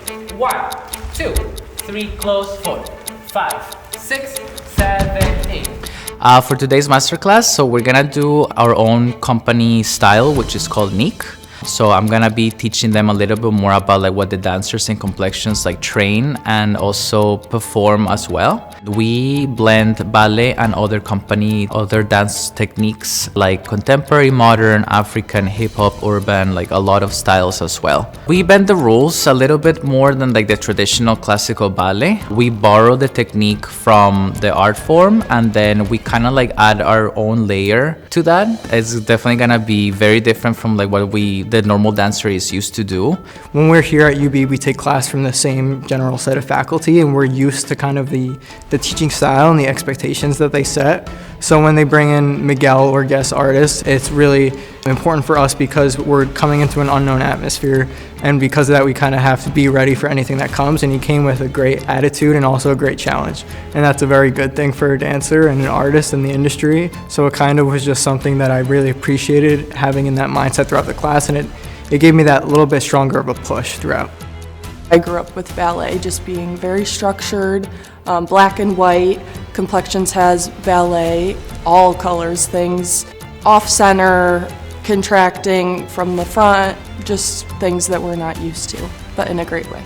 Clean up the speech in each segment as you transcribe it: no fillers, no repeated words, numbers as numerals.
1, 2, 3, close, 4, 5, 6, 7, 8. For today's masterclass, so we're gonna do our own company style, which is called Nick. So I'm gonna be teaching them a little bit more about like what the dancers in Complexions like train and also perform as well. We blend ballet and other dance techniques like contemporary, modern, African, hip-hop, urban, like a lot of styles as well. We bend the rules a little bit more than like the traditional classical ballet. We borrow the technique from the art form and then we kind of like add our own layer to that. It's definitely gonna be very different from like what the normal dancer is used to do. When we're here at UB, we take class from the same general set of faculty and we're used to kind of the teaching style and the expectations that they set. So when they bring in Miguel or guest artists, it's really important for us because we're coming into an unknown atmosphere, and because of that we kind of have to be ready for anything that comes, and he came with a great attitude and also a great challenge, and that's a very good thing for a dancer and an artist in the industry. So it kind of was just something that I really appreciated having in that mindset throughout the class, and it gave me that little bit stronger of a push throughout. I grew up with ballet just being very structured, black and white. Complexions has ballet, all colors, things off-center, contracting from the front, just things that we're not used to, but in a great way.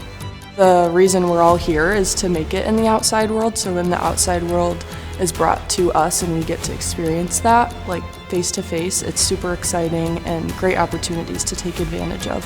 The reason we're all here is to make it in the outside world, so when the outside world is brought to us and we get to experience that, like face to face, it's super exciting and great opportunities to take advantage of.